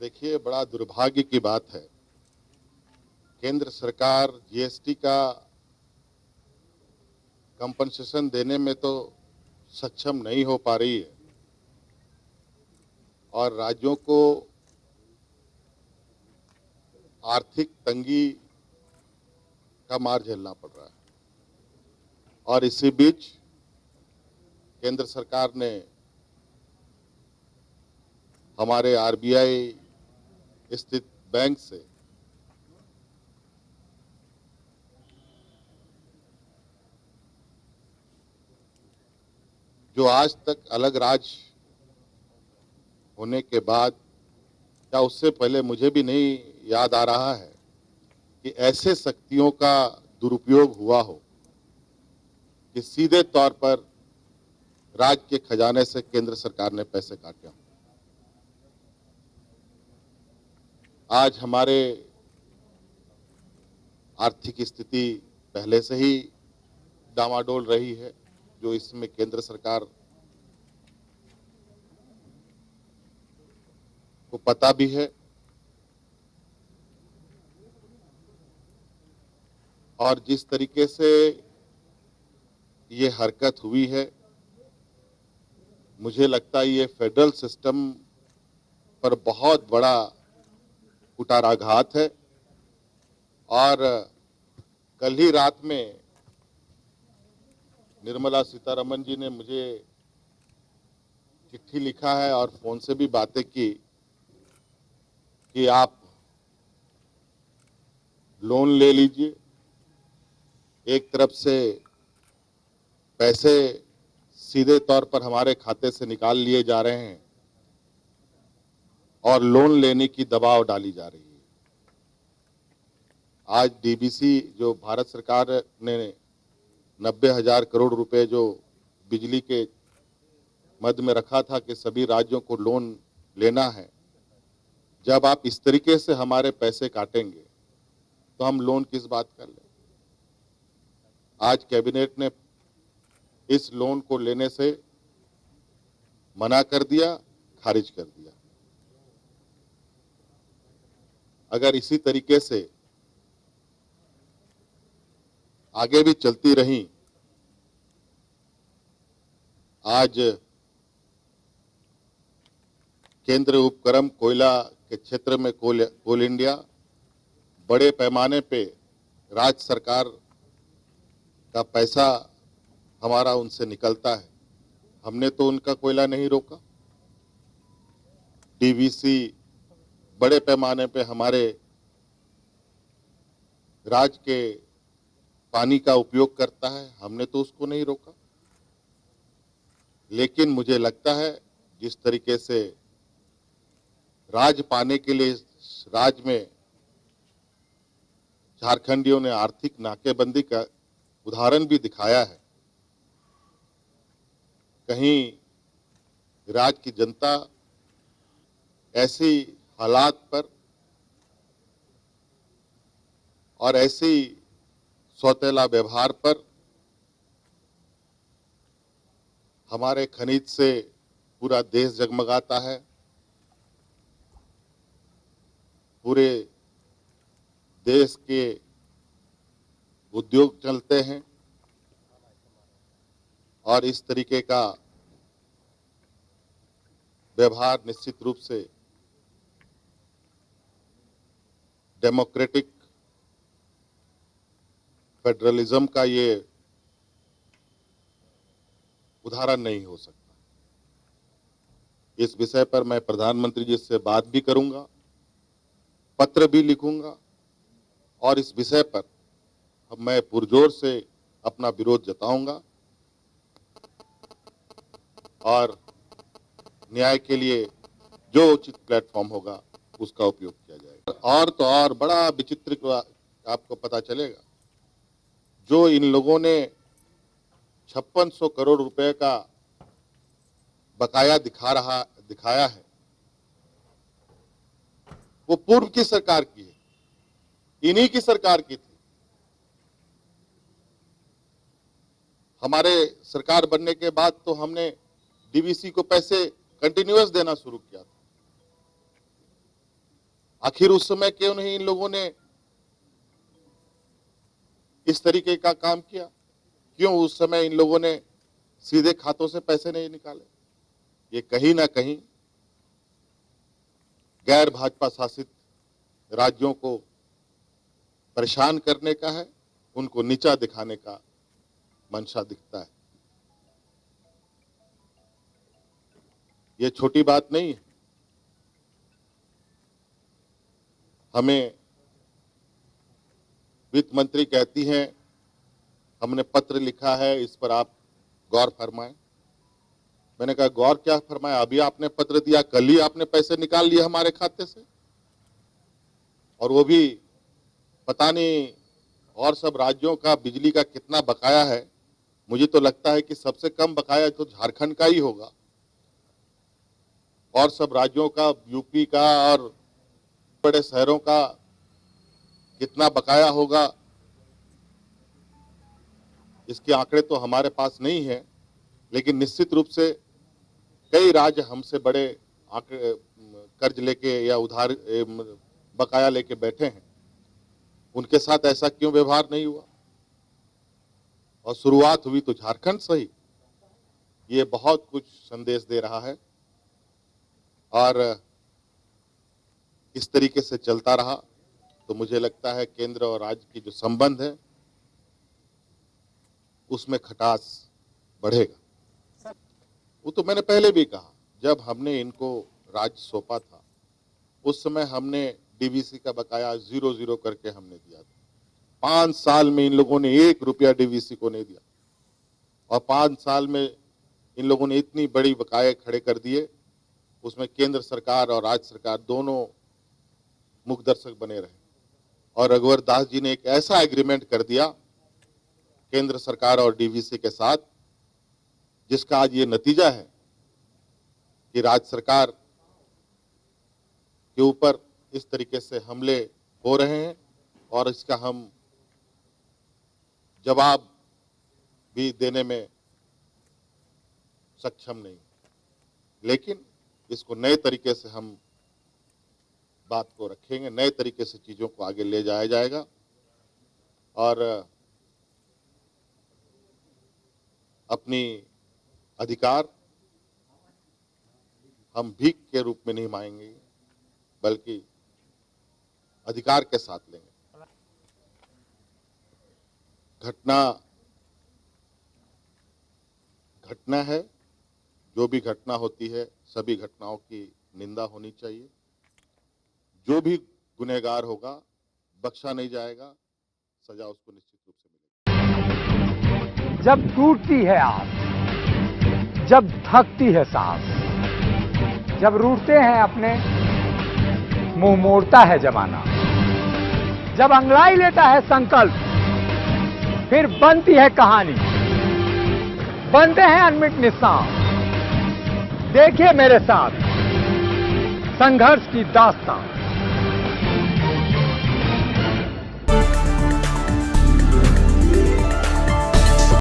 देखिए, बड़ा दुर्भाग्य की बात है। केंद्र सरकार जीएसटी का कंपनसेशन देने में तो सक्षम नहीं हो पा रही है और राज्यों को आर्थिक तंगी का मार झेलना पड़ रहा है। और इसी बीच केंद्र सरकार ने हमारे आरबीआई स्थित बैंक से जो आज तक अलग राज्य होने के बाद या उससे पहले मुझे भी नहीं याद आ रहा है कि ऐसे शक्तियों का दुरुपयोग हुआ हो कि सीधे तौर पर राज्य के खजाने से केंद्र सरकार ने पैसे काटे हों। आज हमारे आर्थिक स्थिति पहले से ही डामाडोल रही है, जो इसमें केंद्र सरकार को पता भी है। और जिस तरीके से ये हरकत हुई है, मुझे लगता है ये फेडरल सिस्टम पर बहुत बड़ा कुठाराघात है। और कल ही रात में निर्मला सीतारमण जी ने मुझे चिट्ठी लिखा है और फोन से भी बातें की कि आप लोन ले लीजिए। एक तरफ से पैसे सीधे तौर पर हमारे खाते से निकाल लिए जा रहे हैं और लोन लेने की दबाव डाली जा रही है। आज डीबीसी जो भारत सरकार ने 90,000 करोड़ रुपए जो बिजली के मद में रखा था कि सभी राज्यों को लोन लेना है, जब आप इस तरीके से हमारे पैसे काटेंगे तो हम लोन किस बात कर लें। आज कैबिनेट ने इस लोन को लेने से मना कर दिया, खारिज कर दिया। अगर इसी तरीके से आगे भी चलती रही, आज केंद्र उपक्रम कोयला के क्षेत्र में कोल इंडिया बड़े पैमाने पे राज्य सरकार का पैसा हमारा उनसे निकलता है। हमने तो उनका कोयला नहीं रोका। डीवीसी बड़े पैमाने पे हमारे राज्य के पानी का उपयोग करता है, हमने तो उसको नहीं रोका। लेकिन मुझे लगता है जिस तरीके से राज पाने के लिए राज्य में झारखंडियों ने आर्थिक नाकेबंदी का उदाहरण भी दिखाया है, कहीं राज्य की जनता ऐसी हालात पर और ऐसी सौतेला व्यवहार पर हमारे खनिज से पूरा देश जगमगाता है, पूरे देश के उद्योग चलते हैं। और इस तरीके का व्यवहार निश्चित रूप से डेमोक्रेटिक फेडरलिज्म का ये उदाहरण नहीं हो सकता। इस विषय पर मैं प्रधानमंत्री जी से बात भी करूंगा, पत्र भी लिखूंगा और इस विषय पर मैं पुरजोर से अपना विरोध जताऊंगा और न्याय के लिए जो उचित प्लेटफॉर्म होगा उसका उपयोग किया जाएगा। और तो और बड़ा विचित्र आपको पता चलेगा, जो इन लोगों ने 5600 करोड़ रुपए का बकाया दिखाया है, वो पूर्व की सरकार की है। इन्हीं की सरकार की थी। हमारे सरकार बनने के बाद तो हमने डीवीसी को पैसे कंटिन्यूअस देना शुरू किया था। आखिर उस समय क्यों नहीं इन लोगों ने इस तरीके का काम किया? क्यों उस समय इन लोगों ने सीधे खातों से पैसे नहीं निकाले? ये कहीं ना कहीं गैर भाजपा शासित राज्यों को परेशान करने का है, उनको नीचा दिखाने का मंशा दिखता है। ये छोटी बात नहीं है। हमें वित्त मंत्री कहती हैं हमने पत्र लिखा है, इस पर आप गौर फरमाएं। मैंने कहा गौर क्या फरमाएं? अभी आपने पत्र दिया, कल ही आपने पैसे निकाल लिए हमारे खाते से, और वो भी पता नहीं और सब राज्यों का बिजली का कितना बकाया है। मुझे तो लगता है कि सबसे कम बकाया तो झारखंड का ही होगा, और सब राज्यों का, यूपी का और बड़े शहरों का कितना बकाया होगा, इसके आंकड़े तो हमारे पास नहीं है। लेकिन निश्चित रूप से कई राज्य हमसे बड़े कर्ज लेके या उधार बकाया लेके बैठे हैं। उनके साथ ऐसा क्यों व्यवहार नहीं हुआ? और शुरुआत हुई तो झारखंड से ही। ये बहुत कुछ संदेश दे रहा है, और इस तरीके से चलता रहा तो मुझे लगता है केंद्र और राज्य की जो संबंध है उसमें खटास बढ़ेगा। वो तो मैंने पहले भी कहा, जब हमने इनको राज्य सौंपा था उस समय हमने डीवीसी का बकाया 0-0 करके हमने दिया था। 5 साल में इन लोगों ने 1 रुपया डीवीसी को नहीं दिया, और 5 साल में इन लोगों ने इतनी बड़ी बकाये खड़े कर दिए। उसमें केंद्र सरकार और राज्य सरकार दोनों मुखदर्शक बने रहे, और रघुवर दास जी ने एक ऐसा एग्रीमेंट कर दिया केंद्र सरकार और डीवीसी के साथ, जिसका आज ये नतीजा है कि राज्य सरकार के ऊपर इस तरीके से हमले हो रहे हैं, और इसका हम जवाब भी देने में सक्षम नहीं। लेकिन इसको नए तरीके से हम बात को रखेंगे, नए तरीके से चीजों को आगे ले जाया जाएगा, और अपनी अधिकार हम भीख के रूप में नहीं मांगेंगे, बल्कि अधिकार के साथ लेंगे। घटना है, जो भी घटना होती है सभी घटनाओं की निंदा होनी चाहिए। जो भी गुनहगार होगा बख्शा नहीं जाएगा, सजा उसको निश्चित रूप से मिलेगी। जब टूटती है आस, जब थकती है सांस, जब रूठते हैं अपने, मुंह मोड़ता है जमाना, जब अंगड़ाई लेता है संकल्प, फिर बनती है कहानी, बनते हैं अनमिट निशान। देखिए मेरे साथ संघर्ष की दास्तान।